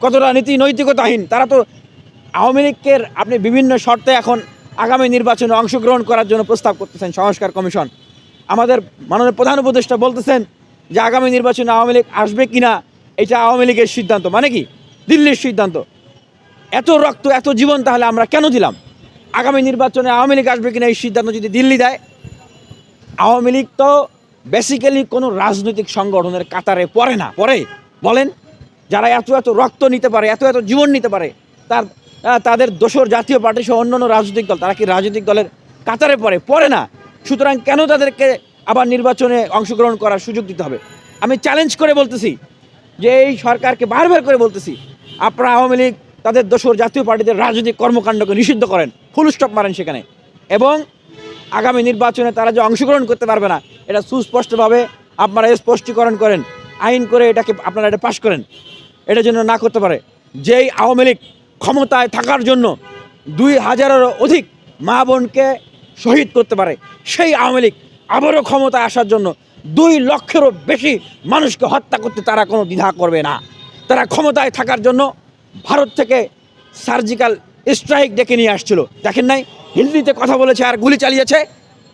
কতটা নীতি নৈতিকতাহীন। তারা তো আওয়ামী লীগকে আপনি বিভিন্ন শর্তে এখন আগামী নির্বাচনে অংশগ্রহণ করার জন্য প্রস্তাব করতেছেন সংস্কার কমিশন। আমাদের মাননীয় প্রধান উপদেষ্টা বলতেছেন যে আগামী নির্বাচনে আওয়ামী লীগ আসবে কিনা এটা আওয়ামী লীগের সিদ্ধান্ত, মানে কি দিল্লির সিদ্ধান্ত। এত রক্ত এত জীবন তাহলে আমরা কেন দিলাম? আগামী নির্বাচনে আওয়ামী লীগ আসবে কিনা এই সিদ্ধান্ত যদি দিল্লি দেয়, আওয়ামী লীগ তো বেসিক্যালি কোনো রাজনৈতিক সংগঠনের কাতারে পড়ে না। পড়ে বলেন? যারা এত এত রক্ত নিতে পারে, এত এত জীবন নিতে পারে, তাদের দোসর জাতীয় পার্টি সহ অন্যান্য রাজনৈতিক দল, তারা কি রাজনৈতিক দলের কাতারে পড়ে না? সুতরাং কেন তাদেরকে আবার নির্বাচনে অংশগ্রহণ করার সুযোগ দিতে হবে? আমি চ্যালেঞ্জ করে বলতেছি যে এই সরকারকে বারবার করে বলতেছি, আপনারা আওয়ামী লীগ তাদের দোসর জাতীয় পার্টিদের রাজনৈতিক কর্মকাণ্ডকে নিষিদ্ধ করেন, ফুল স্টপ মারেন সেখানে, এবং আগামী নির্বাচনে তারা যে অংশগ্রহণ করতে পারবে না এটা সুস্পষ্টভাবে আপনারা স্পষ্টীকরণ করেন, আইন করে এটাকে আপনারা এটা পাশ করেন, এটা যেন না করতে পারে। যেই আওয়ামী লীগ ক্ষমতায় থাকার জন্য 2000-এরও অধিক মা বোনকে শহীদ করতে পারে, সেই আওয়ামী লীগ আবারও ক্ষমতায় আসার জন্য 2 লক্ষেরও বেশি মানুষকে হত্যা করতে তারা কোনো দ্বিধা করবে না। তারা ক্ষমতায় থাকার জন্য ভারত থেকে সার্জিক্যাল স্ট্রাইক ডেকে নিয়ে আসছিল, দেখেন নাই? হিন্দিতে কথা বলেছে আর গুলি চালিয়েছে।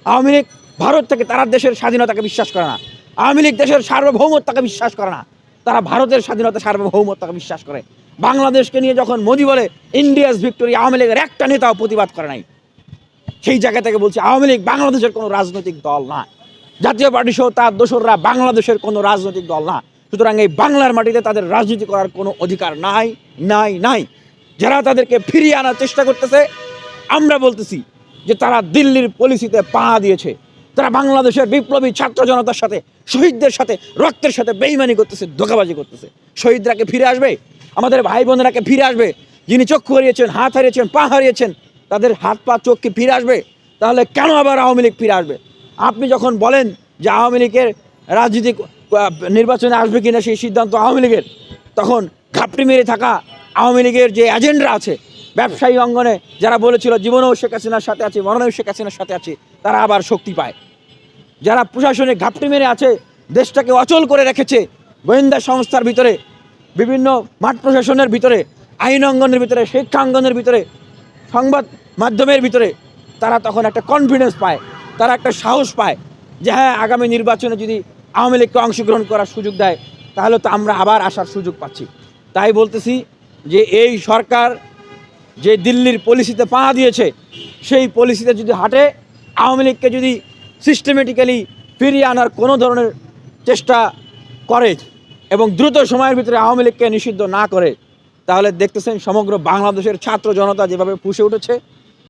আওয়ামী লীগ ভারত থেকে, তারা দেশের স্বাধীনতাকে বিশ্বাস করে না। আওয়ামী লীগ দেশের সার্বভৌমত্বকে বিশ্বাস করে না, তারা ভারতের স্বাধীনতা সার্বভৌমত্বকে বিশ্বাস করে। বাংলাদেশকে নিয়ে যখন মোদি বলে ইন্ডিয়াস ভিক্টোরি, আওয়ামী লীগের একটা নেতাও প্রতিবাদ করে নাই। সেই জায়গা থেকে বলছি আওয়ামী লীগ বাংলাদেশের কোনো রাজনৈতিক দল না, জাতীয় পার্টি সহ তার দোসররা বাংলাদেশের কোনো রাজনৈতিক দল না। সুতরাং এই বাংলার মাটিতে তাদের রাজনীতি করার কোনো অধিকার নাই নাই নাই। যারা তাদেরকে ফিরিয়ে আনার চেষ্টা করতেছে, আমরা বলতেছি যে তারা দিল্লির পলিসিতে পা দিয়েছে। তারা বাংলাদেশের বিপ্লবী ছাত্র জনতার সাথে, শহীদদের সাথে, রক্তের সাথে বেইমানি করতেছে, ধোঁকাবাজি করতেছে। শহীদরাকে ফিরে আসবে, আমাদের ভাই বোনেরাকে ফিরে আসবে। যিনি চক্ষু হারিয়েছেন, হাত হারিয়েছেন, পা হারিয়েছেন, তাদের হাত পা চোখকে ফিরে আসবে। তাহলে কেন আবার আওয়ামী লীগ ফিরে আসবে? আপনি যখন বলেন যে আওয়ামী লীগের রাজনীতিক নির্বাচনে আসবে কিনা সেই সিদ্ধান্ত আওয়ামী লীগের, তখন ঘাপটি মেরে থাকা আওয়ামী লীগের যে এজেন্ডা আছে, ব্যবসায়ী অঙ্গনে যারা বলেছিল জীবনেও শেখ হাসিনার সাথে আছে, মরণেও শেখ হাসিনার সাথে আছে, তারা আবার শক্তি পায়। যারা প্রশাসনে ঘাপটি মেরে আছে, দেশটাকে অচল করে রেখেছে, গোয়েন্দা সংস্থার ভিতরে, বিভিন্ন মাঠ প্রশাসনের ভিতরে, আইন অঙ্গনের ভিতরে, শিক্ষা অঙ্গনের ভিতরে, সংবাদ মাধ্যমের ভিতরে, তারা তখন একটা কনফিডেন্স পায়, তারা একটা সাহস পায় যে হ্যাঁ, আগামী নির্বাচনে যদি আওয়ামী লীগকে অংশগ্রহণ করার সুযোগ দেয় তাহলে তো আমরা আবার আসার সুযোগ পাচ্ছি। তাই বলতেছি যে এই সরকার যে দিল্লির পলিসিতে পা দিয়েছে, সেই পলিসিতে যদি হাঁটে, আওয়ামী লীগকে যদি সিস্টেমেটিক্যালি ফিরিয়ে আনার কোনো ধরনের চেষ্টা করে এবং দ্রুত সময়ের ভিতরে আওয়ামী লীগকে নিষিদ্ধ না করে, তাহলে দেখতেছেন সমগ্র বাংলাদেশের ছাত্র জনতা যেভাবে ফুঁসে উঠেছে,